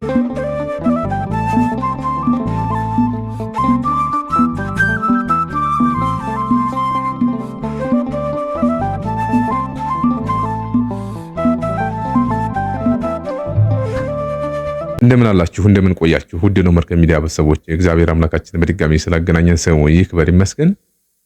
እንደምን አላችሁ እንደምን ቆያችሁ ውድ ነው መርከብ ሚዲያ ቤተሰቦች እግዚአብሔር አምላካችን በድጋሚ ስላገናኘን ስሙ ይክበር ይመስገን።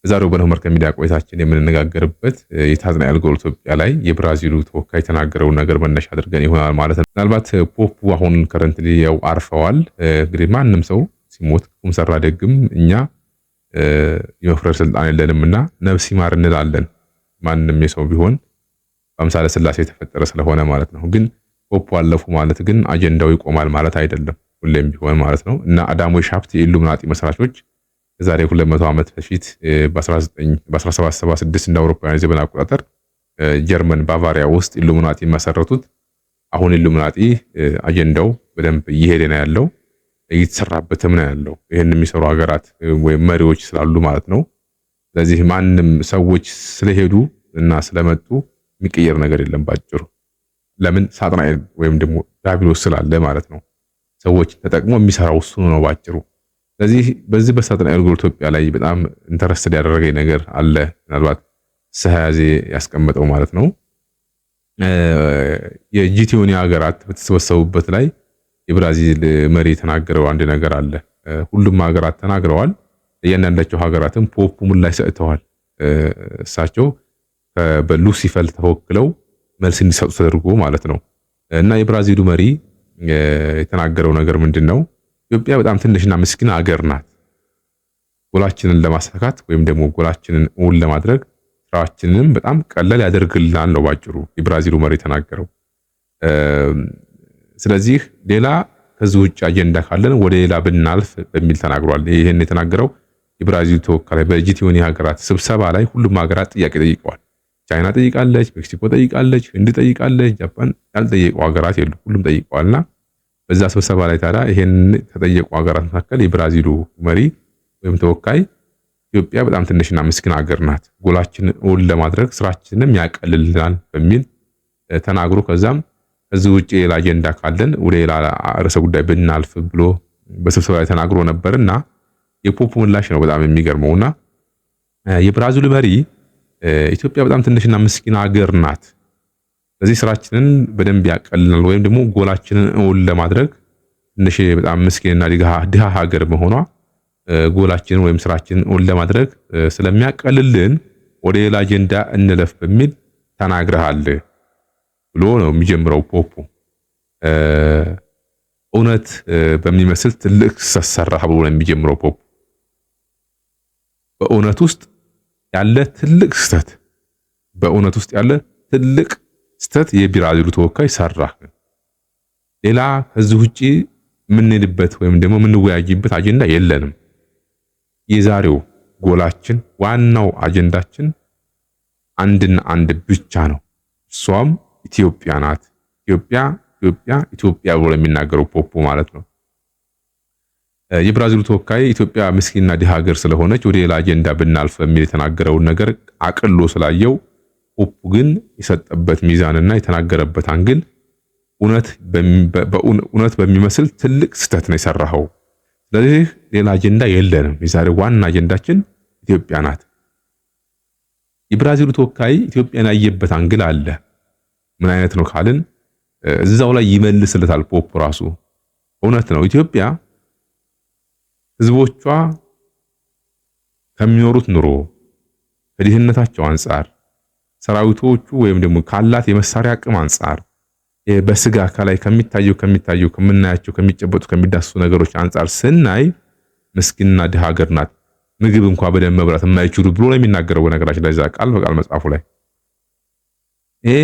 በዛሬው በነው መርከብ ሚዲያ ቆይታችን የምንነጋገርበት የናትናኤል ጎል ኢትዮጵያ ላይ የብራዚሉ ተወካይ ተናገረው ነገር መነሻ አድርገን ይሆናል ማለት ነው። ምናልባት ፖፑ አሁን ከረንትሊ ያው አርፈዋል። እንግዲህ ማንም ሰው ሲሞት ቁም ሰራ ደግም እኛ የመፍረድ ስልጣን የለንምና ነፍስ ይማር እንላለን። ማንም የሰው ቢሆን በአምሳለ ስላሴ የተፈጠረ ስለሆነ ማለት ነው። ግን ፖፑ አለፉ ማለት ግን አጀንዳው ይቆማል ማለት አይደለም። ሁሌም ቢሆን ማለት ነው። እና አዳሞ ሻፍት የኢሉሚናቲ መስራቾች የዛሬ 200 ዓመት በፊት በ1776 እንደ አውሮፓውያን ዘመን አቆጣጠር ጀርመን ባቫሪያ ውስጥ ኢሉሚናቲ መሰረቱት። አሁን ኢሉሚናቲ አጀንዳው በደንብ እየሄደ ነው ያለው፣ እየተሰራበትም ነው ያለው። ይሄን የሚሰሩ ሀገራት ወይ መሪዎች ስላሉ ማለት ነው። ስለዚህ ማንም ሰዎች ስለሄዱ እና ስለመጡ የሚቀየር ነገር የለም ባጭሩ። ለምን ሳጥናኤል ወይም ደግሞ ዳቢሎስ ስላለ ማለት ነው። ሰዎች ተጠቅሞ የሚሰራው እሱ ነው ባጭሩ። ስለዚህ በዚህ በሳጥናኤል ጎል ኢትዮጵያ ላይ በጣም ኢንተረስትድ ያደረገኝ ነገር አለ። ምናልባት ሰሃያዜ ያስቀመጠው ማለት ነው። የጂቲዮኒ ሀገራት በተሰበሰቡበት ላይ የብራዚል መሪ የተናገረው አንድ ነገር አለ። ሁሉም ሀገራት ተናግረዋል። እያንዳንዳቸው ሀገራትም ፖፑ ምላሽ ሰጥተዋል። እሳቸው በሉሲፈል ተወክለው መልስ እንዲሰጡ ተደርጎ ማለት ነው። እና የብራዚሉ መሪ የተናገረው ነገር ምንድነው? ኢትዮጵያ በጣም ትንሽና ምስኪን ሀገር ናት። ጎላችንን ለማሳካት ወይም ደግሞ ጎላችንን እውን ለማድረግ ስራችንን በጣም ቀላል ያደርግልናል ነው ባጭሩ የብራዚሉ መሪ የተናገረው። ስለዚህ ሌላ ከዚህ ውጭ አጀንዳ ካለን ወደ ሌላ ብናልፍ በሚል ተናግሯል። ይሄን የተናገረው የብራዚሉ ተወካይ በጂቲዮኒ ሀገራት ስብሰባ ላይ ሁሉም ሀገራት ጥያቄ ጠይቀዋል። ቻይና ጠይቃለች፣ ሜክሲኮ ጠይቃለች፣ ህንድ ጠይቃለች፣ ጃፓን ያልጠየቁ ሀገራት የሉ፣ ሁሉም ጠይቀዋልና በዛ ስብሰባ ላይ ታዲያ ይሄን ተጠየቁ ሀገራት መካከል የብራዚሉ መሪ ወይም ተወካይ ኢትዮጵያ በጣም ትንሽና ምስኪን ሀገር ናት፣ ጎላችንን እውን ለማድረግ ስራችንንም ያቀልልናል በሚል ተናግሮ ከዛም ከዚህ ውጪ ሌላ አጀንዳ ካለን ወደ ሌላ ርዕሰ ጉዳይ ብናልፍ ብሎ በስብሰባ ላይ ተናግሮ ነበርና የፖፑ ምላሽ ነው በጣም የሚገርመውና የብራዚሉ መሪ ኢትዮጵያ በጣም ትንሽና ምስኪን ሀገር ናት፣ ስለዚህ ስራችንን በደንብ ያቀልናል ወይም ደግሞ ጎላችንን እውን ለማድረግ ትንሽ በጣም ምስኪንና ድሃ ሀገር መሆኗ ጎላችንን ወይም ስራችንን እውን ለማድረግ ስለሚያቀልልን ወደ ሌላ አጀንዳ እንለፍ በሚል ተናግረሃል ብሎ ነው የሚጀምረው ፖፑ። እውነት በሚመስል ትልቅ ሰሰራህ ብሎ ነው የሚጀምረው ፖፑ። በእውነት ውስጥ ያለ ትልቅ ስተት በእውነት ውስጥ ያለ ትልቅ ስተት የብራዚሉ ተወካይ ሰራ። ሌላ ከዚህ ውጪ የምንሄድበት ወይም ደግሞ የምንወያይበት አጀንዳ የለንም። የዛሬው ጎላችን ዋናው አጀንዳችን አንድና አንድ ብቻ ነው፣ እሷም ኢትዮጵያ ናት። ኢትዮጵያ ኢትዮጵያ ኢትዮጵያ ብሎ የሚናገረው ፖፑ ማለት ነው። የብራዚሉ ተወካይ ኢትዮጵያ ምስኪንና ድሃ ሀገር ስለሆነች ወደ ሌላ አጀንዳ ብናልፍ በሚል የተናገረውን ነገር አቅሎ ስላየው ፖፑ ግን የሰጠበት ሚዛንና የተናገረበት አንግል እውነት በሚመስል ትልቅ ስተት ነው የሰራኸው። ስለዚህ ሌላ አጀንዳ የለንም፣ የዛሬው ዋና አጀንዳችን ኢትዮጵያ ናት። የብራዚሉ ተወካይ ኢትዮጵያን ያየበት አንግል አለ። ምን አይነት ነው ካልን እዛው ላይ ይመልስለታል ፖፑ ራሱ። እውነት ነው ኢትዮጵያ ህዝቦቿ ከሚኖሩት ኑሮ ከድህነታቸው አንፃር ሰራዊቶቹ ወይም ደግሞ ካላት የመሳሪያ አቅም አንፃር በስጋ ከላይ ከሚታየው ከምናያቸው ከሚጨበጡ ከሚዳሱ ነገሮች አንፃር ስናይ ምስኪንና ድሃ ሀገር ናት። ምግብ እንኳን በደንብ መብላት የማይችሉ ብሎ ነው የሚናገረው። በነገራችን ላይ ቃል በቃል መጽሐፉ ላይ ይሄ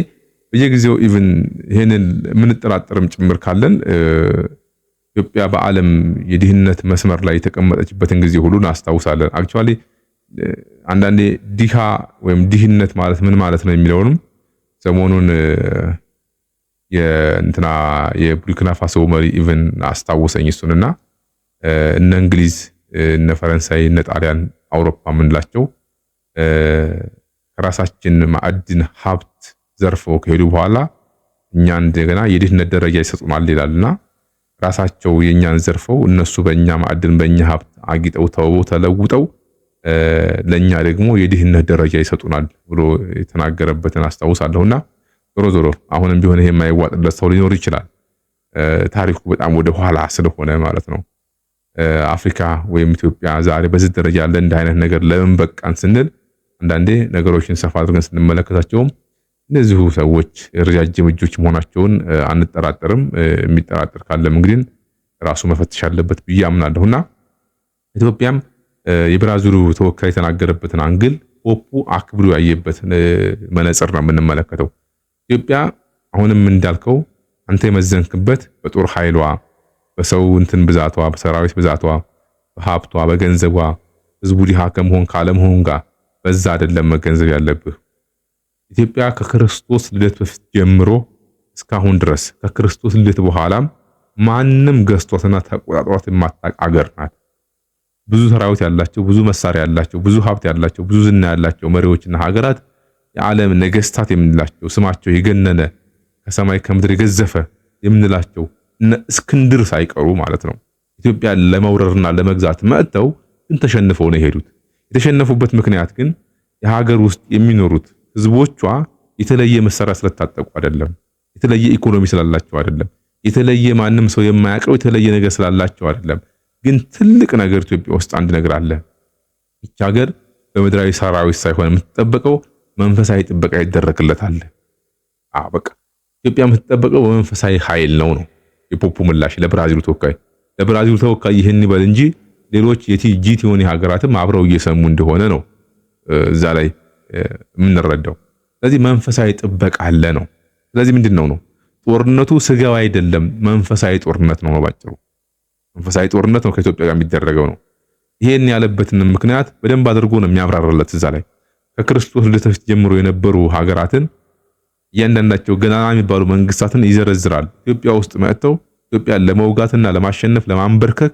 በየጊዜው ኢቭን ይሄንን የምንጠራጠርም ጭምር ካለን ኢትዮጵያ በዓለም የድህነት መስመር ላይ የተቀመጠችበትን ጊዜ ሁሉ እናስታውሳለን። አክቹአሊ አንዳንዴ ድሃ ወይም ድህነት ማለት ምን ማለት ነው የሚለውንም ሰሞኑን የቡርኪና ፋሶ መሪ ኢቭን አስታወሰኝ እሱንና እነ እንግሊዝ እነ ፈረንሳይ እነ ጣሊያን አውሮፓ ምንላቸው ከራሳችን ማዕድን ሀብት ዘርፈው ከሄዱ በኋላ እኛ እንደገና የድህነት ደረጃ ይሰጡናል ይላልና ራሳቸው የኛን ዘርፈው እነሱ በእኛ ማዕድን በእኛ ሀብት አጊጠው ተውበው ተለውጠው ለኛ ደግሞ የድህነት ደረጃ ይሰጡናል ብሎ የተናገረበትን አስታውሳለሁና ዞሮ አሁንም ቢሆን ይሄ የማይዋጥለት ሰው ሊኖር ይችላል። ታሪኩ በጣም ወደ ኋላ ስለሆነ ማለት ነው። አፍሪካ ወይም ኢትዮጵያ ዛሬ በዚህ ደረጃ ያለ እንደ አይነት ነገር ለምን በቃን ስንል አንዳንዴ ነገሮችን ሰፋ አድርገን ስንመለከታቸውም እነዚሁ ሰዎች ረጃጅም እጆች መሆናቸውን አንጠራጠርም። የሚጠራጠር ካለም እንግዲህ ራሱ መፈተሽ አለበት ብዬ አምናለሁና ኢትዮጵያም የብራዚሉ ተወካይ የተናገረበትን አንግል ፖፑ አክብሮ ያየበት መነጽር ነው የምንመለከተው። ኢትዮጵያ አሁንም እንዳልከው አንተ የመዘንክበት በጦር ኃይሏ፣ በሰው እንትን ብዛቷ፣ በሰራዊት ብዛቷ፣ በሀብቷ፣ በገንዘቧ ህዝቡ ድሃ ከመሆን ካለመሆን ጋር በዛ አይደለም መገንዘብ ያለብህ። ኢትዮጵያ ከክርስቶስ ልደት በፊት ጀምሮ እስካሁን ድረስ ከክርስቶስ ልደት በኋላም ማንም ገዝቷትና ተቆጣጥሯት የማታውቅ አገር ናት። ብዙ ሰራዊት ያላቸው፣ ብዙ መሳሪያ ያላቸው፣ ብዙ ሀብት ያላቸው፣ ብዙ ዝና ያላቸው መሪዎችና ሀገራት የዓለም ነገስታት የምንላቸው ስማቸው የገነነ ከሰማይ ከምድር የገዘፈ የምንላቸው እነ እስክንድር ሳይቀሩ ማለት ነው ኢትዮጵያ ለመውረርና ለመግዛት መጥተው ግን ተሸንፈው ነው የሄዱት። የተሸነፉበት ምክንያት ግን የሀገር ውስጥ የሚኖሩት ህዝቦቿ የተለየ መሳሪያ ስለታጠቁ አይደለም፣ የተለየ ኢኮኖሚ ስላላቸው አይደለም፣ የተለየ ማንም ሰው የማያውቀው የተለየ ነገር ስላላቸው አይደለም። ግን ትልቅ ነገር ኢትዮጵያ ውስጥ አንድ ነገር አለ። ይህች ሀገር በምድራዊ ሰራዊት ሳይሆን የምትጠበቀው መንፈሳዊ ጥበቃ ይደረግለታል። በቃ ኢትዮጵያ የምትጠበቀው በመንፈሳዊ ኃይል ነው የፖፑ ምላሽ ለብራዚሉ ተወካይ። ለብራዚሉ ተወካይ ይህን ይበል እንጂ ሌሎች የጂ20 ሀገራትም አብረው እየሰሙ እንደሆነ ነው እዛ ላይ የምንረዳው። ስለዚህ መንፈሳዊ ጥበቃ አለ ነው። ስለዚህ ምንድነው ጦርነቱ ስጋው አይደለም፣ መንፈሳዊ ጦርነት ነው ባጭሩ። መንፈሳዊ ጦርነት ነው ከኢትዮጵያ ጋር የሚደረገው ነው። ይሄን ያለበትን ምክንያት በደንብ አድርጎ ነው የሚያብራራለት እዛ ላይ። ከክርስቶስ ልደት በፊት ጀምሮ የነበሩ ሀገራትን እያንዳንዳቸው ገናና የሚባሉ መንግስታትን ይዘረዝራል። ኢትዮጵያ ውስጥ መጥተው ኢትዮጵያን ለመውጋትና ለማሸነፍ ለማንበርከክ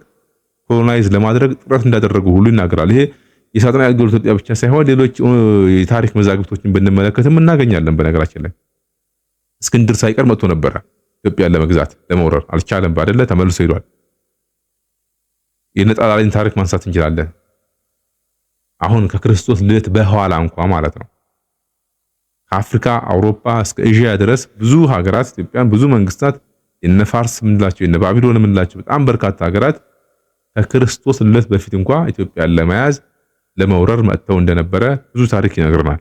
ኮሎናይዝ ለማድረግ ጥረት እንዳደረጉ ሁሉ ይናገራል። ይሄ የሳጥናኤል ገብረ ኢትዮጵያ ብቻ ሳይሆን ሌሎች የታሪክ መዛግብቶችን ብንመለከትም እናገኛለን። በነገራችን ላይ እስክንድር ሳይቀር መጥቶ ነበረ ኢትዮጵያን ለመግዛት ለመውረር አልቻለም ባደለ ተመልሶ ሄዷል። የነጣላሊን ታሪክ ማንሳት እንችላለን። አሁን ከክርስቶስ ልደት በኋላ እንኳን ማለት ነው ከአፍሪካ አውሮፓ እስከ ኤዥያ ድረስ ብዙ ሀገራት ኢትዮጵያን ብዙ መንግስታት የነ ፋርስ ምንላቸው የነ ባቢሎን ምንላቸው በጣም በርካታ ሀገራት ከክርስቶስ ልደት በፊት እንኳን ኢትዮጵያን ለመያዝ ለመውረር መጥተው እንደነበረ ብዙ ታሪክ ይነግረናል።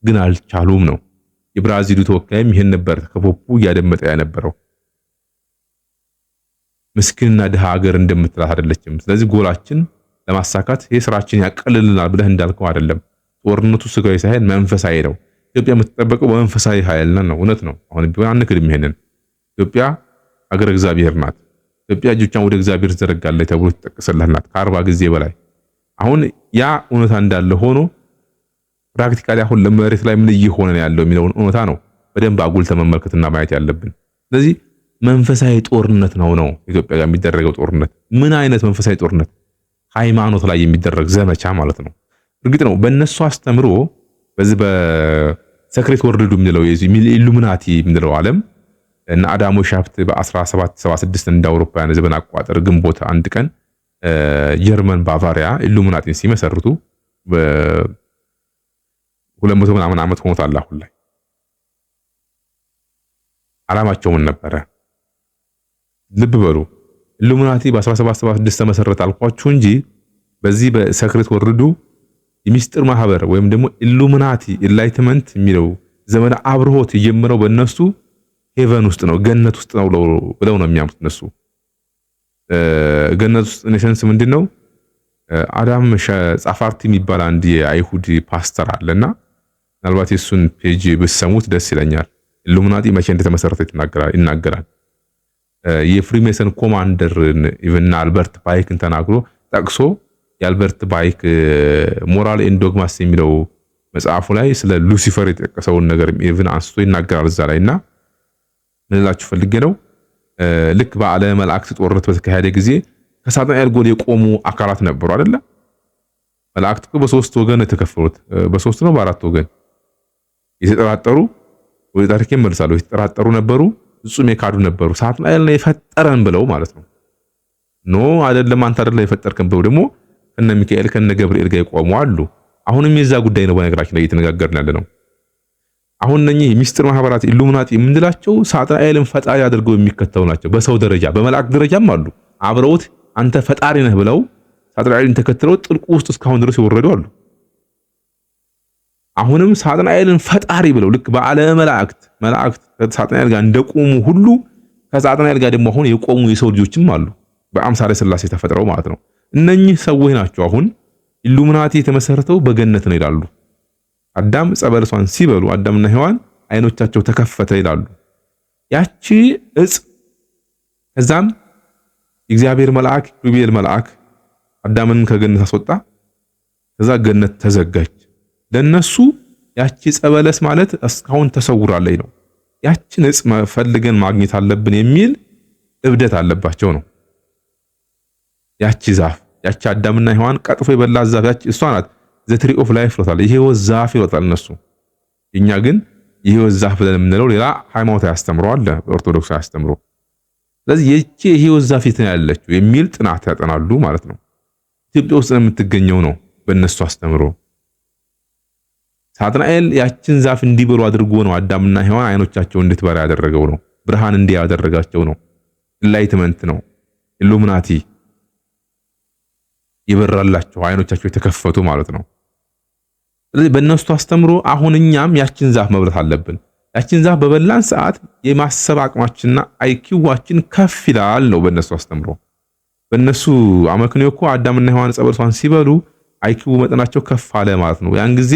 ግን አልቻሉም ነው። የብራዚሉ ተወካይም ይሄን ነበር ከፖፑ እያደመጠ የነበረው። ምስኪንና ድሃ ሀገር እንደምትላት አይደለችም። ስለዚህ ጎላችን ለማሳካት ይሄ ስራችን ያቀልልናል ብለህ እንዳልከው አይደለም። ጦርነቱ ስጋዊ ሳይሆን መንፈሳዊ ነው። ኢትዮጵያ የምትጠበቀው በመንፈሳዊ ኃይል ነው። እውነት ነው። አሁን ቢሆን አንክድም ይሄንን። ኢትዮጵያ ሀገረ እግዚአብሔር ናት። ኢትዮጵያ እጆቿን ወደ እግዚአብሔር ዘረጋለች ተብሎ ተጠቅሰላት ናት ከ40 ጊዜ በላይ። አሁን ያ እውነታ እንዳለ ሆኖ ፕራክቲካሊ አሁን ለመሬት ላይ ምን እየሆነ ያለው የሚለውን እውነታ ነው በደንብ አጉልተን መመልከትና ማየት ያለብን። ስለዚህ መንፈሳዊ ጦርነት ነው ኢትዮጵያ ጋር የሚደረገው ጦርነት። ምን አይነት መንፈሳዊ ጦርነት? ሃይማኖት ላይ የሚደረግ ዘመቻ ማለት ነው። እርግጥ ነው በእነሱ አስተምሮ በዚህ በሰክሬት ወርልድ የሚለው ኢሉሚናቲ የሚለው ዓለም እና አዳሞ ሻፍት በ1776 እንደ አውሮፓውያን ዘመን አቆጣጠር ግንቦት 1 ቀን ጀርመን ባቫሪያ ኢሉሚናቲን ሲመሰርቱ በ200 ምናምን ዓመት ሆኖታል። አሁን ላይ ዓላማቸው ምን ነበረ? ልብ በሉ። ኢሉሚናቲ በ1776 ተመሰረተ አልኳችሁ እንጂ በዚህ በሰክሬት ወርልዱ የሚስጥር ማህበር ወይም ደግሞ ኢሉሚናቲ ኢንላይትመንት የሚለው ዘመን አብርሆት የጀመረው በእነሱ ሄቨን ውስጥ ነው፣ ገነት ውስጥ ነው ብለው ነው የሚያምኑት እነሱ። ገነት ውስጥ ኔሰንስ ምንድነው? አዳም ጻፋርቲ የሚባል አንድ የአይሁድ ፓስተር አለና ምናልባት የሱን ፔጅ ብትሰሙት ደስ ይለኛል። ኢሉሚናቲ መቼ እንደተመሰረተ ይናገራል። የፍሪሜሰን ኮማንደር ኢቭን አልበርት ባይክን ተናግሮ ጠቅሶ የአልበርት ባይክ ሞራል ኤንድ ዶግማስ የሚለው መጽሐፉ ላይ ስለ ሉሲፈር የተጠቀሰውን ነገር ኢቭን አንስቶ ይናገራል እዛ ላይና ምን እላችሁ ፈልጌ ነው፣ ልክ በዓለም መላእክት ጦርነት በተካሄደ ጊዜ ከሳጥናኤል ጎን የቆሙ አካላት ነበሩ አይደለ? መላእክት በሶስት ወገን የተከፈሉት በሶስት ነው በአራት ወገን የተጠራጠሩ ወደ ታሪክ ይመልሳሉ። የተጠራጠሩ ነበሩ፣ ፍጹም የካዱ ነበሩ። ሳጥናኤል ነው የፈጠረን ብለው ማለት ነው። ኖ አይደለም አንተ አይደለም የፈጠርከን ብለው ደግሞ ከነ ሚካኤል ከነ ገብርኤል ጋር የቆሙ አሉ። አሁንም የዛ ጉዳይ ነው በነገራችን ላይ እየተነጋገርን ያለ ነው። አሁን እነኚህ ሚስጥር ማህበራት ኢሉሚናቲ የምንላቸው ሳጥናኤልን ፈጣሪ አድርገው የሚከተሉ ናቸው። በሰው ደረጃ በመላእክት ደረጃም አሉ። አብረውት አንተ ፈጣሪ ነህ ብለው ሳጥናኤልን ተከትለው ጥልቁ ውስጥ እስካሁን ድረስ ይወረዱ አሉ። አሁንም ሳጥናኤልን ፈጣሪ ብለው ልክ በዓለመ መላእክት ከሳጥናኤል ጋር እንደቆሙ ሁሉ ከሳጥናኤል ጋር ደግሞ አሁን የቆሙ የሰው ልጆችም አሉ። በአምሳለ ሥላሴ ተፈጥረው ማለት ነው። እነኚህ ሰዎች ናቸው አሁን ኢሉሚናቲ የተመሰረተው በገነት ነው ይላሉ። አዳም ዕፀ በለሷን ሲበሉ አዳምና ሔዋን አይኖቻቸው ተከፈተ ይላሉ። ያቺ ዕፅ ከዛም የእግዚአብሔር መልአክ ኪሩቤል መልአክ አዳምን ከገነት አስወጣ። ከዛ ገነት ተዘጋች። ለነሱ ያቺ ዕፀ በለስ ማለት እስካሁን ተሰውራለች ነው። ያቺን ዕፅ ፈልገን ማግኘት አለብን የሚል እብደት አለባቸው ነው። ያቺ ዛፍ ያቺ አዳምና ሔዋን ቀጥፎ የበላት ዛፍ ያቺ እሷ ናት። ዘ ትሪ ኦፍ ላይፍ ይሏታል። የሕይወት ዛፍ ይሏታል እነሱ። እኛ ግን የሕይወት ዛፍ ብለን የምንለው ሌላ ሃይማኖታዊ አስተምሮ አለ፣ በኦርቶዶክስ አስተምሮ። ስለዚህ የቺ የሕይወት ዛፍ የት ነው ያለችው የሚል ጥናት ያጠናሉ ማለት ነው። ኢትዮጵያ ውስጥ የምትገኘው ነው በእነሱ አስተምሮ። ሳጥናኤል ያችን ዛፍ እንዲበሉ አድርጎ ነው አዳምና ሔዋን አይኖቻቸው እንድትበራ ያደረገው ነው። ብርሃን እንዲያደረጋቸው ነው። ኢንላይትመንት ነው። ኢሉሚናቲ ይበራላቸው አይኖቻቸው የተከፈቱ ማለት ነው። ስለዚህ በእነሱ አስተምሮ አሁን እኛም ያችን ዛፍ መብላት አለብን። ያችን ዛፍ በበላን ሰዓት የማሰብ አቅማችንና አይኪዋችን ከፍ ይላል ነው በእነሱ አስተምሮ። በእነሱ አመክንዮ እኮ አዳምና ሔዋን ዕፀ በለሷን ሲበሉ አይኪው መጠናቸው ከፍ አለ ማለት ነው። ያን ጊዜ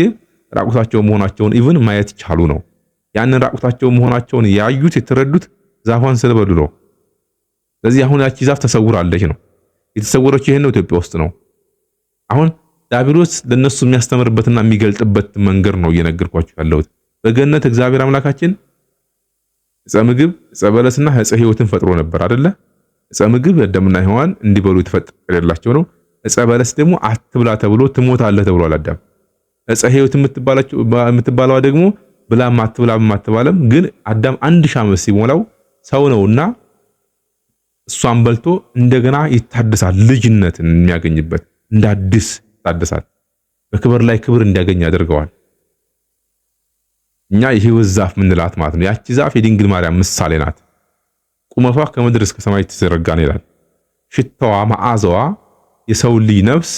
ራቁታቸው መሆናቸውን ኢቭን ማየት ቻሉ ነው። ያንን ራቁታቸው መሆናቸውን ያዩት የተረዱት ዛፏን ስለበሉ ነው። ስለዚህ አሁን ያቺ ዛፍ ተሰውራለች ነው። የተሰወረች ይሄን ነው ኢትዮጵያ ውስጥ ነው። አሁን ዲያብሎስ ለነሱ የሚያስተምርበትና የሚገልጥበት መንገድ ነው እየነገርኳችሁ ያለሁት። በገነት እግዚአብሔር አምላካችን ዕፀ ምግብ ዕፀ በለስና ዕፀ ሕይወትን ፈጥሮ ነበር አይደለ? ዕፀ ምግብ አዳምና ሔዋን እንዲበሉ የተፈቀደላቸው ነው። ዕፀ በለስ ደግሞ አትብላ ተብሎ ትሞታለህ ተብሏል አዳም። ዕፀ ሕይወት የምትባለዋ ደግሞ ብላም አትብላም አትባለም። ግን አዳም 1000 ዓመት ሲሞላው ሰው ነውና እሷን በልቶ እንደገና ይታደሳል። ልጅነትን የሚያገኝበት እንደ አዲስ ይታደሳል። በክብር ላይ ክብር እንዲያገኝ ያደርገዋል። እኛ የሕይወት ዛፍ ምንላት ማለት ነው። ያቺ ዛፍ የድንግል ማርያም ምሳሌ ናት። ቁመቷ ከምድር እስከ ሰማይ ተዘረጋ ነው ይላል። ሽታዋ መዓዛዋ የሰው ልጅ ነፍስ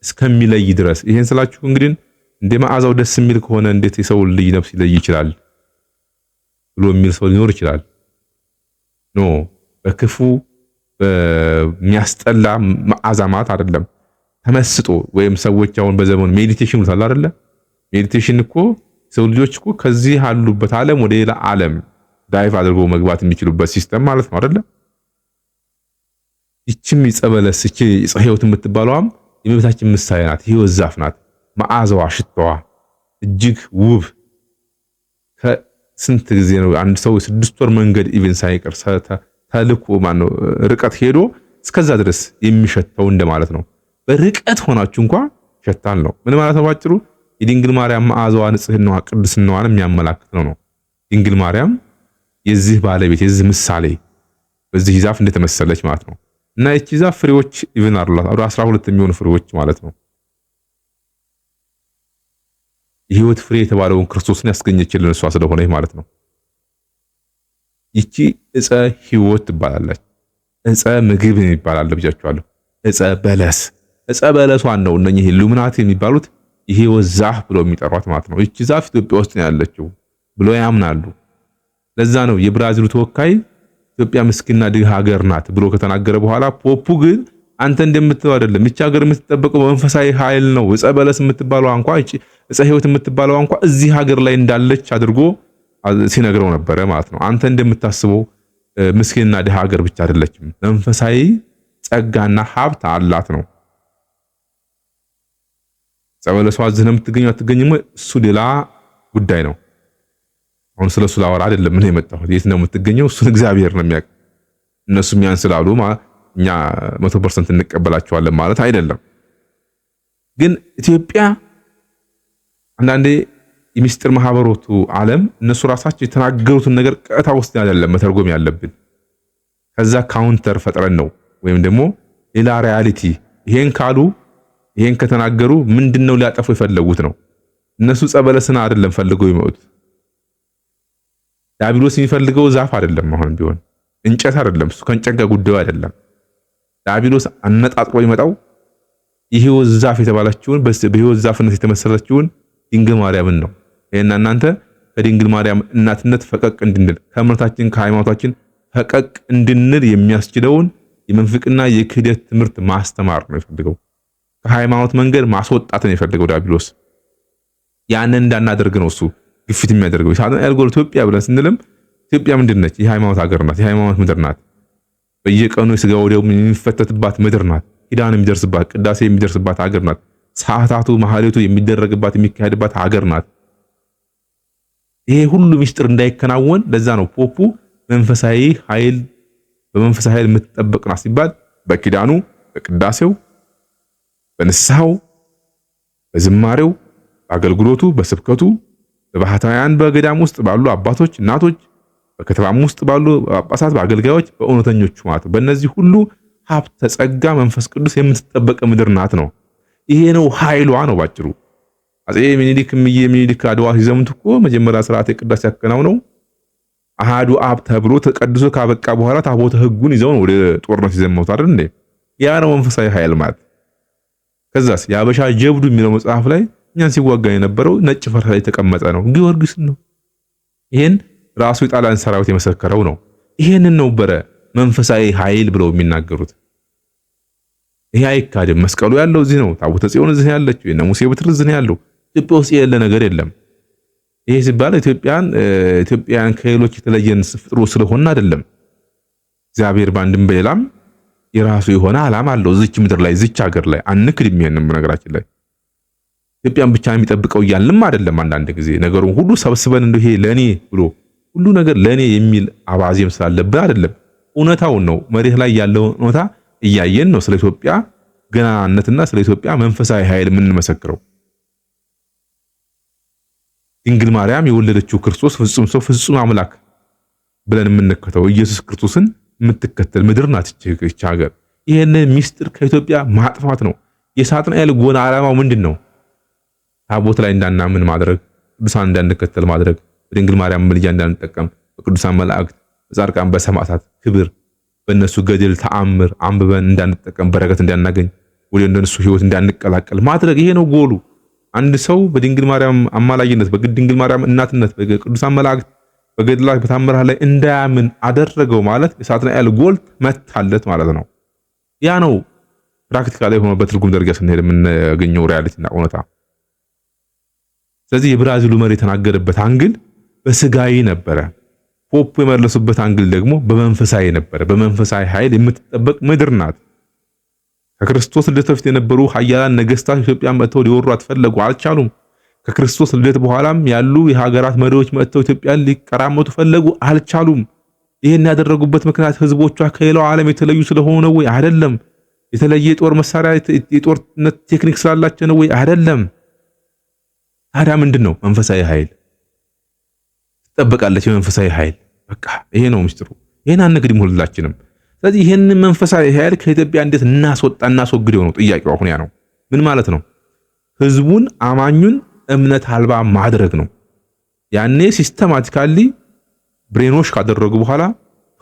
እስከሚለይ ድረስ። ይሄን ስላችሁ እንግዲህ እንደ መዓዛው ደስ የሚል ከሆነ እንዴት የሰው ልጅ ነፍስ ይለይ ይችላል ብሎ የሚል ሰው ሊኖር ይችላል። ኖ በክፉ በሚያስጠላ መዓዛ ማለት አይደለም። ተመስጦ ወይም ሰዎች አሁን በዘመኑ ሜዲቴሽን ይሉታል አይደለ? ሜዲቴሽን እኮ ሰው ልጆች እኮ ከዚህ ያሉበት ዓለም ወደ ሌላ ዓለም ዳይቭ አድርጎ መግባት የሚችሉበት ሲስተም ማለት ነው አይደለ? ይችም ዕፀ በለስ እቺ ዕፀ ሕይወት የምትባለዋም የእመቤታችን ምሳሌ ናት። ሕይወት ዛፍ ናት። መዓዛዋ ሽታዋ እጅግ ውብ። ከስንት ጊዜ ነው አንድ ሰው 6 ወር መንገድ ኢቭን ሳይቀር ተልኮ ማነው ርቀት ሄዶ እስከዛ ድረስ የሚሸተው እንደማለት ነው። በርቀት ሆናችሁ እንኳን ሸታል ነው። ምን ማለት ነው? ባጭሩ የድንግል ማርያም መዓዛዋ፣ ንጽህናዋ፣ ቅድስናዋን የሚያመላክት ነው። ድንግል ማርያም የዚህ ባለቤት የዚህ ምሳሌ በዚህ ዛፍ እንደተመሰለች ማለት ነው። እና እቺ ዛፍ ፍሬዎች ኢቭን አሉላት ወደ 12 የሚሆኑ ፍሬዎች ማለት ነው። የሕይወት ፍሬ የተባለውን ክርስቶስን ያስገኘችልን እሷ ስለሆነች ማለት ነው። ይቺ ዕፀ ሕይወት ትባላለች። ዕፀ ምግብ ይባላል ብያችኋለሁ። ዕፀ በለስ ዕፀ በለሷን ነው እነኚህ ኢሉሚናቲ የሚባሉት የሕይወት ዛፍ ብሎ የሚጠሯት ማለት ነው። ይቺ ዛፍ ኢትዮጵያ ውስጥ ነው ያለችው ብሎ ያምናሉ። ለዛ ነው የብራዚሉ ተወካይ ኢትዮጵያ ምስኪንና ድሃ ሀገር ናት ብሎ ከተናገረ በኋላ ፖፑ ግን አንተ እንደምትለው አይደለም፣ ይቺ ሀገር የምትጠበቀው በመንፈሳዊ ኃይል ነው። ዕፀ በለስ የምትባለው እንኳን ዕፀ ሕይወት የምትባለው እንኳን እዚህ ሀገር ላይ እንዳለች አድርጎ ሲነግረው ነበረ ማለት ነው። አንተ እንደምታስበው ምስኪንና ድሃ ሀገር ብቻ አይደለችም፣ መንፈሳዊ ጸጋና ሀብት አላት ነው። ዕፀ በለሷ እዚህ ነው የምትገኘው አትገኝም፣ እሱ ሌላ ጉዳይ ነው። አሁን ስለሱ ላወራ አይደለም ምን የመጣሁት። የት ነው የምትገኘው? እሱን እግዚአብሔር ነው የሚያውቅ። እነሱ ያን ስላሉ እኛ 100% እንቀበላቸዋለን ማለት አይደለም። ግን ኢትዮጵያ አንዳንዴ የሚስጥር ማህበሮቱ ዓለም እነሱ ራሳቸው የተናገሩትን ነገር ቀጥታ ውስጥ አይደለም መተርጎም ያለብን። ከዛ ካውንተር ፈጥረን ነው ወይም ደግሞ ሌላ ሪያሊቲ ይሄን ካሉ ይሄን ከተናገሩ ምንድነው ሊያጠፉ የፈለጉት ነው። እነሱ ጸበለስና አይደለም ፈልገው ይመጡት። ዳቢሎስ የሚፈልገው ዛፍ አይደለም፣ አሁን ቢሆን እንጨት አይደለም፣ እሱ ከእንጨት ጋር ጉዳዩ አይደለም። ዳቢሎስ አነጣጥሮ ይመጣው የሕይወት ዛፍ የተባለችውን በሕይወት ዛፍነት የተመሰለችውን ድንግል ማርያምን ነው። ይሄና እናንተ ከድንግል ማርያም እናትነት ፈቀቅ እንድንል ከእምነታችን ከሃይማኖታችን ፈቀቅ እንድንል የሚያስችለውን የመንፍቅና የክህደት ትምህርት ማስተማር ነው የፈልገው። ከሃይማኖት መንገድ ማስወጣት ነው የፈልገው ዳቢሎስ። ያንን እንዳናደርግ ነው እሱ ግፊት የሚያደርገው። ሳጥናኤል ጎል ኢትዮጵያ ብለን ስንልም ኢትዮጵያ ምንድነች? የሃይማኖት ሀገር ናት፣ የሃይማኖት ምድር ናት። በየቀኑ የሥጋ ወዲያው የሚፈተትባት ምድር ናት። ኪዳን የሚደርስባት ቅዳሴ የሚደርስባት ሀገር ናት። ሰዓታቱ ማህሌቱ የሚደረግባት የሚካሄድባት ሀገር ናት። ይሄ ሁሉ ምስጢር እንዳይከናወን ለዛ ነው ፖፑ መንፈሳዊ ኃይል በመንፈሳዊ ኃይል የምትጠበቅ ናት ሲባል በኪዳኑ በቅዳሴው በንስሐው በዝማሬው በአገልግሎቱ በስብከቱ በባህታውያን በገዳም ውስጥ ባሉ አባቶች እናቶች በከተማም ውስጥ ባሉ ጳጳሳት በአገልጋዮች በእውነተኞቹ ማለት በእነዚህ ሁሉ ሀብተ ጸጋ መንፈስ ቅዱስ የምትጠበቅ ምድር ናት ነው። ይሄ ነው ኃይሏ ነው ባጭሩ። አፄ ምኒልክ አድዋ ሲዘምቱ እኮ መጀመሪያ ስርዓተ ቅዳሴ ያከናውነው አሃዱ አብ ተብሎ ተቀድሶ ካበቃ በኋላ ታቦተ ሕጉን ይዘው ወደ ጦርነት ሲዘመቱ አይደል እንዴ? ያ ነው መንፈሳዊ ኃይል ማለት። ከዛስ የአበሻ ጀብዱ የሚለው መጽሐፍ ላይ እኛን ሲዋጋ የነበረው ነጭ ፈረስ ላይ የተቀመጠ ነው፣ ጊዮርጊስ ነው። ይሄን ራሱ የጣሊያን ሰራዊት የመሰከረው ነው። ይሄንን ነው በረ መንፈሳዊ ኃይል ብለው የሚናገሩት። ይሄ አይካድም። መስቀሉ ያለው እዚህ ነው። ታቦተ ጽዮን እዚህ ያለችው፣ የነ ሙሴ በትር እዚህ ነው ያለው። ኢትዮጵያ ውስጥ ያለ ነገር የለም። ይሄ ሲባል ኢትዮጵያን ከሌሎች የተለየን ፍጥሮ ስለሆነ አይደለም። እግዚአብሔር ባንድም በሌላም የራሱ የሆነ ዓላማ አለው እዚች ምድር ላይ እዚች ሀገር ላይ አንክድም። ይሄንን በነገራችን ላይ ኢትዮጵያን ብቻ የሚጠብቀው እያልንም አይደለም። አንዳንድ ጊዜ ነገሩን ሁሉ ሰብስበን እንደው ይሄ ለኔ ብሎ ሁሉ ነገር ለኔ የሚል አባዜም ስላለብን አይደለም። እውነታውን ነው መሬት ላይ ያለው እውነታ እያየን ነው ስለ ኢትዮጵያ ገናናነትና ስለ ኢትዮጵያ መንፈሳዊ ኃይል የምንመሰክረው። ድንግል ማርያም የወለደችው ክርስቶስ ፍጹም ሰው ፍጹም አምላክ ብለን የምንከተለው ኢየሱስ ክርስቶስን የምትከተል ምድር ናት እቺ ሀገር። ይሄን ሚስጥር ከኢትዮጵያ ማጥፋት ነው። የሳጥናኤል ጎን ዓላማው ምንድነው? ታቦት ላይ እንዳናምን ማድረግ፣ ቅዱሳን እንዳንከተል ማድረግ፣ ድንግል ማርያም ምልጃ እንዳንጠቀም፣ በቅዱሳን መላእክት በጻድቃን በሰማዕታት ክብር በእነሱ ገድል ተአምር አንብበን እንዳንጠቀም በረከት እንዳናገኝ ወደ እነሱ ህይወት እንዳንቀላቀል ማድረግ። ይሄ ነው ጎሉ። አንድ ሰው በድንግል ማርያም አማላጅነት በድንግል ማርያም እናትነት በቅዱሳን መላእክት በገድላት በታምራት ላይ እንዳያምን አደረገው ማለት የሳጥናኤል ጎል መታለት ማለት ነው። ያ ነው ፕራክቲካሊ ሆኖ በትርጉም ደረጃ ስንሄድ የምናገኘው ሪያሊቲና እውነታ። ስለዚህ የብራዚሉ መሪ የተናገረበት አንግል በስጋዊ ነበረ። ፖፕ የመለሱበት አንግል ደግሞ በመንፈሳዊ ነበረ። በመንፈሳዊ ኃይል የምትጠበቅ ምድር ናት። ከክርስቶስ ልደት በፊት የነበሩ ኃያላን ነገስታት ኢትዮጵያን መጥተው ሊወሯት ፈለጉ፣ አልቻሉም። ከክርስቶስ ልደት በኋላም ያሉ የሀገራት መሪዎች መጥተው ኢትዮጵያን ሊቀራመቱ ፈለጉ፣ አልቻሉም። ይሄን ያደረጉበት ምክንያት ህዝቦቿ ከሌላው ዓለም የተለዩ ስለሆኑ ነው ወይ? አይደለም። የተለየ የጦር መሳሪያ የጦርነት ቴክኒክ ስላላቸው ነው ወይ? አይደለም። ታዲያ ምንድነው? መንፈሳዊ ኃይል ትጠበቃለች። መንፈሳዊ ኃይል በቃ ይሄ ነው ምስጢሩ። ይሄን አንግዲም ሁላችንም። ስለዚህ ይሄንን መንፈሳዊ ኃይል ከኢትዮጵያ እንዴት እናስወግደው ነው ጥያቄው። አሁን ያ ነው ምን ማለት ነው? ህዝቡን አማኙን እምነት አልባ ማድረግ ነው። ያኔ ሲስተማቲካሊ ብሬኖሽ ካደረጉ በኋላ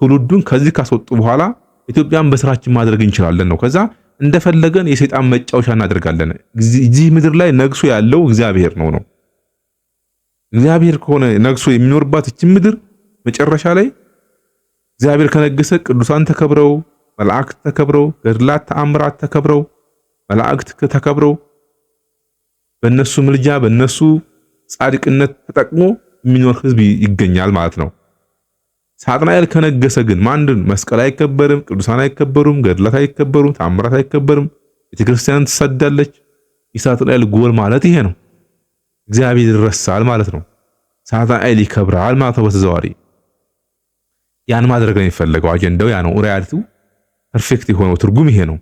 ትውልዱን ከዚህ ካስወጡ በኋላ ኢትዮጵያን በስራችን ማድረግ እንችላለን ነው። ከዛ እንደፈለገን የሰይጣን መጫወቻ እናደርጋለን። እዚህ ምድር ላይ ነግሶ ያለው እግዚአብሔር ነው። እግዚአብሔር ከሆነ ነግሶ የሚኖርባት እቺ ምድር መጨረሻ ላይ እግዚአብሔር ከነገሰ ቅዱሳን ተከብረው፣ መላእክት ተከብረው፣ ገድላት ተአምራት ተከብረው፣ መላእክት ተከብረው በእነሱ ምልጃ በእነሱ ጻድቅነት ተጠቅሞ የሚኖር ህዝብ ይገኛል ማለት ነው። ሳጥናኤል ከነገሰ ግን ማንድን መስቀል አይከበርም፣ ቅዱሳን አይከበሩም፣ ገድላት አይከበሩም፣ ተአምራት አይከበሩም፣ ቤተክርስቲያን ትሰዳለች። የሳጥናኤል ጎል ማለት ይሄ ነው። እግዚአብሔር ይረሳል ማለት ነው። ሳጥናኤል ይከብራል ማለት ነው በተዘዋዋሪ። ያን ማድረግ ነው የሚፈለገው። አጀንዳው ያ ነው። ሪያሊቲው ፐርፌክት የሆነው ትርጉም ይሄ ነው።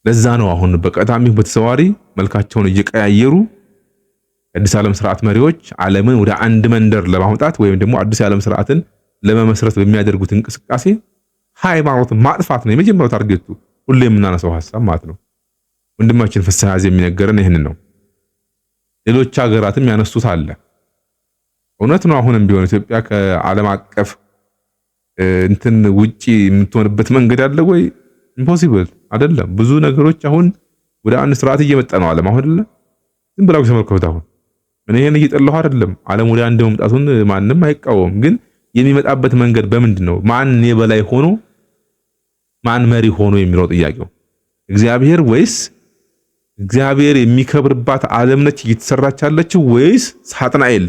ለዛ ነው አሁን በቀጥታም በተዘዋዋሪ መልካቸውን እየቀያየሩ የአዲስ ዓለም ስርዓት መሪዎች ዓለምን ወደ አንድ መንደር ለማምጣት ወይም ደግሞ አዲስ ዓለም ስርዓትን ለመመስረት በሚያደርጉት እንቅስቃሴ ሃይማኖትን ማጥፋት ነው የመጀመሪያው ታርጌቱ። ሁሌ የምናነሳው ሐሳብ ማለት ነው። ወንድማችን ፍስሐ የሚነገረን ይሄንን ነው። ሌሎች ሀገራትም ያነሱት አለ። እውነት ነው። አሁንም ቢሆን ኢትዮጵያ ከዓለም አቀፍ እንትን ውጪ የምትሆንበት መንገድ አለ ወይ? ኢምፖሲብል አይደለም። ብዙ ነገሮች አሁን ወደ አንድ ስርዓት እየመጣ ነው ዓለም አሁን አይደለም። ዝም ብላችሁ ተመልከቱት። አሁን እኔ ይሄን እየጠላሁ አይደለም። ዓለም ወደ አንድ መምጣቱን ማንም አይቃወም። ግን የሚመጣበት መንገድ በምንድን ነው? ማን የበላይ ሆኖ ማን መሪ ሆኖ የሚለው ጥያቄው እግዚአብሔር ወይስ እግዚአብሔር የሚከብርባት ዓለም ነች እየተሰራች ያለችው ወይስ ሳጥናኤል?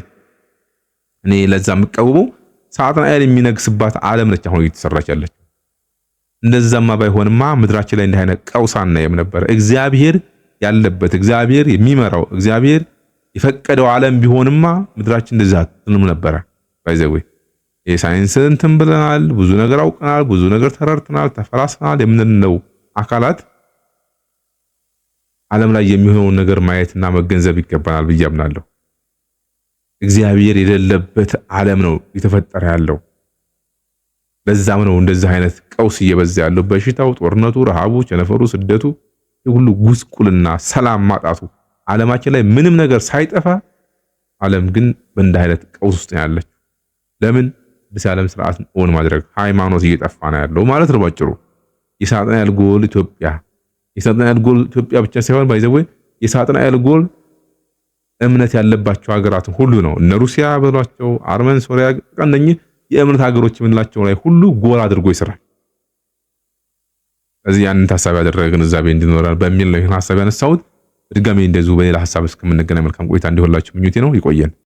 እኔ ለዛ የምቀበው ሳጥናኤል የሚነግስባት ዓለም ነች አሁን እየተሰራች ያለችው። እንደዛማ ባይሆንማ ምድራችን ላይ እንዲህ አይነት ቀውስ አናየም ነበር። እግዚአብሔር ያለበት እግዚአብሔር የሚመራው እግዚአብሔር የፈቀደው ዓለም ቢሆንማ ምድራችን እንደዛ አትሆንም ነበር። ባይዘዌ የሳይንስን እንትን ብለናል፣ ብዙ ነገር አውቀናል፣ ብዙ ነገር ተረድተናል፣ ተፈላስፈናል የምንለው አካላት ዓለም ላይ የሚሆነውን ነገር ማየትና መገንዘብ ይገባናል ብዬ አምናለሁ። እግዚአብሔር የሌለበት ዓለም ነው የተፈጠረ ያለው። ለዛም ነው እንደዚህ አይነት ቀውስ እየበዛ ያለው። በሽታው፣ ጦርነቱ፣ ረሃቡ፣ ቸነፈሩ፣ ስደቱ፣ ሁሉ ጉስቁልና፣ ሰላም ማጣቱ ዓለማችን ላይ ምንም ነገር ሳይጠፋ ዓለም ግን በእንዲህ አይነት ቀውስ ውስጥ ነው ያለችው። ለምን? አዲስ ዓለም ስርዓትን ኦን ማድረግ ሃይማኖት እየጠፋ ነው ያለው ማለት ነው ባጭሩ። የሳጥናኤል ጎል ኢትዮጵያ ብቻ ሳይሆን ባይዘው የሳጥናኤል ጎል እምነት ያለባቸው ሀገራትን ሁሉ ነው። እነ ሩሲያ በሏቸው፣ አርመን፣ ሶሪያ ቀንደኝ የእምነት ሀገሮች የምንላቸው ላይ ሁሉ ጎል አድርጎ ይሰራል። ስለዚህ ያንን ታሳቢ ያደረገ ግንዛቤ እንዲኖረን በሚል ነው ይህን ሐሳብ ያነሳሁት። ድጋሜ እንደዚሁ በሌላ ሐሳብ እስከምንገናኝ መልካም ቆይታ እንዲሆንላችሁ ምኞቴ ነው። ይቆየን።